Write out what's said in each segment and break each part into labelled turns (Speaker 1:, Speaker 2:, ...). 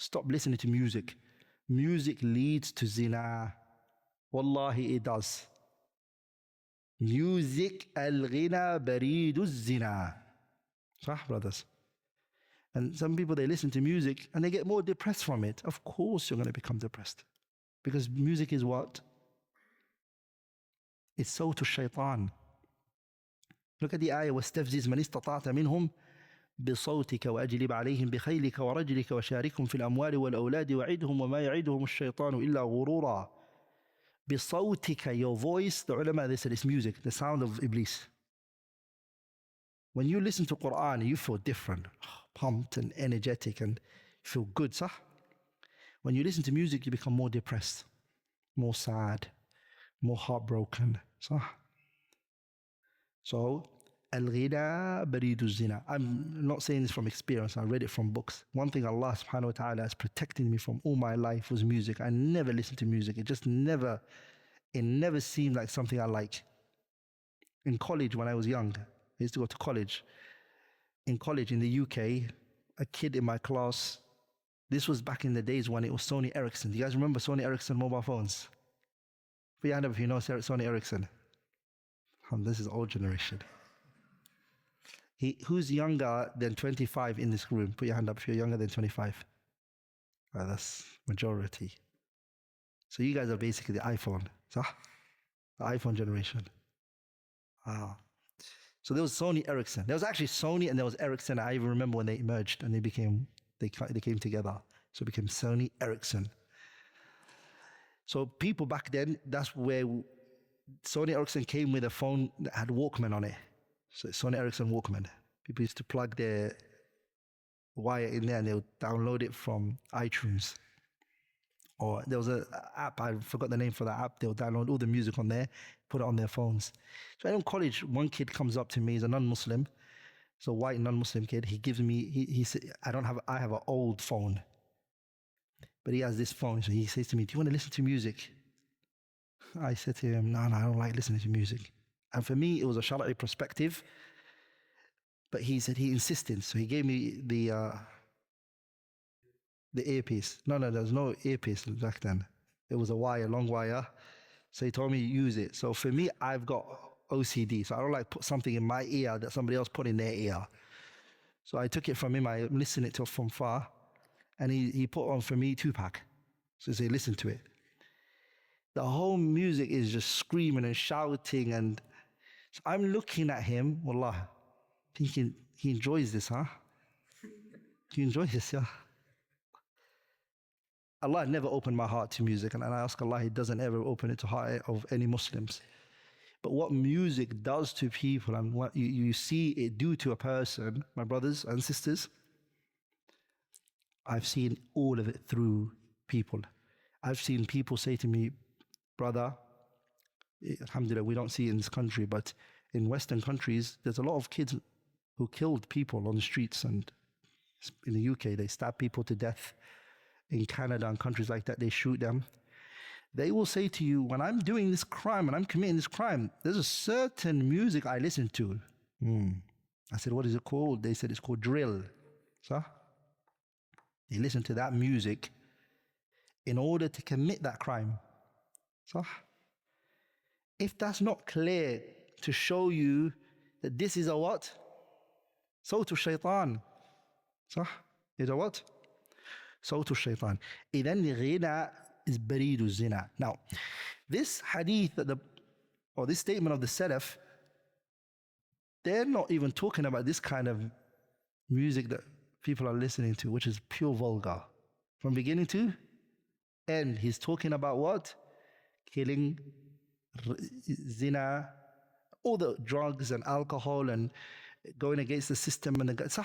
Speaker 1: Stop listening to music. Music leads to zina. Wallahi, it does. Music, al-ghina baridu zina. Sah, brothers? And some people, they listen to music and they get more depressed from it. Of course you're going to become depressed. Because music is what? It's so to shaitan. Look at the ayah, وَاسْتَفْزِزْ مَنِ اسْتَطَعْتَ مِنْهُمْ بِصَوْتِكَ وَأَجْلِبْ عَلَيْهِمْ بِخَيْلِكَ وَرَجْلِكَ وَشَارِكْهُمْ فِي الْأَمْوَالِ وَالْأَوْلَادِ وَعِدْهُمْ وَمَا يَعِدُهُمُ الشَّيْطَانُ إِلَّا غُرُورًا. بِصَوْتِكَ, your voice, the ulama, they said it's music, the sound of Iblis. When you listen to Quran, you feel different, pumped and energetic and feel good, sah? When you listen to music, you become more depressed, more sad, more heartbroken, sah? So, al-ghina baridu zina. I'm not saying this from experience, I read it from books. One thing Allah subhanahu wa ta'ala has protected me from all my life was music. I never listened to music. It never seemed like something I like. In college, when I was young, I used to go to college. In college in the UK, a kid in my class, this was back in the days when it was Sony Ericsson. Do you guys remember Sony Ericsson mobile phones? Put your hand up if you know Sony Ericsson. This is old generation. Who's younger than 25 in this room? Put your hand up if you're younger than 25. That's majority. So you guys are basically the iPhone. The iPhone generation. Wow. So there was Sony Ericsson. There was actually Sony and there was Ericsson. I even remember when they merged and they came together. So it became Sony Ericsson. So people back then, that's where Sony Ericsson came with a phone that had Walkman on it. So Sony Ericsson Walkman. People used to plug their wire in there and they would download it from iTunes. Or there was an app, I forgot the name for that app. They'll download all the music on there, put it on their phones. So in college, one kid comes up to me, he's a non-Muslim. It's a white non-Muslim kid. He gives me, he said, I have an old phone. But he has this phone. So he says to me, do you want to listen to music? I said to him, no, I don't like listening to music. And for me, it was a Shara'i perspective. But he said, he insisted. So he gave me the earpiece. No, there was no earpiece back then. It was a wire, long wire. So he told me to use it. So for me, I've got OCD. So I don't like put something in my ear that somebody else put in their ear. So I took it from him. I listened it to from far. And he put on for me Tupac. So he said, listen to it. The whole music is just screaming and shouting. And so I'm looking at him, wallah, thinking, he enjoys this, huh? Do you enjoy this, yeah? Allah never opened my heart to music, and I ask Allah, He doesn't ever open it to heart of any Muslims. But what music does to people and what you see it do to a person, my brothers and sisters, I've seen all of it through people. I've seen people say to me, brother, alhamdulillah, we don't see it in this country, but in Western countries, there's a lot of kids who killed people on the streets, and in the UK, they stab people to death. In Canada and countries like that, they shoot them. They will say to you, when I'm doing this crime and I'm committing this crime, there's a certain music I listen to. I said, what is it called? They said it's called drill. So they listen to that music in order to commit that crime. So if that's not clear to show you that this is a what? Sawtu shaitan. So is a what? Sawtu shaitan. Idhan ghina is baridu zina. Now, this hadith, or this statement of the Salaf, they're not even talking about this kind of music that people are listening to, which is pure vulgar. From beginning to end, he's talking about what? Killing, zina, all the drugs and alcohol and going against the system. And that's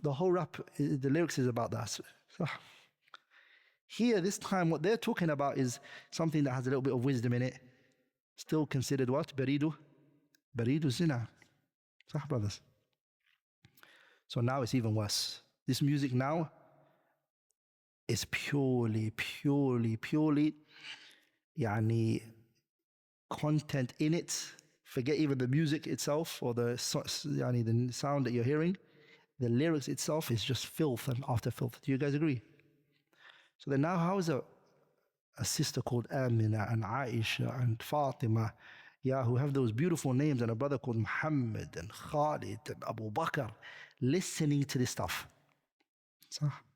Speaker 1: the whole rap, the lyrics is about that. Here, this time, what they're talking about is something that has a little bit of wisdom in it. Still considered what? Baridu zina. Sah, brothers. So now it's even worse. This music now is purely yani content in it. Forget even the music itself or the sound that you're hearing. The lyrics itself is just filth and after filth. Do you guys agree? So then now how is a sister called Amina and Aisha and Fatima, who have those beautiful names, and a brother called Muhammad and Khalid and Abu Bakr listening to this stuff? صح.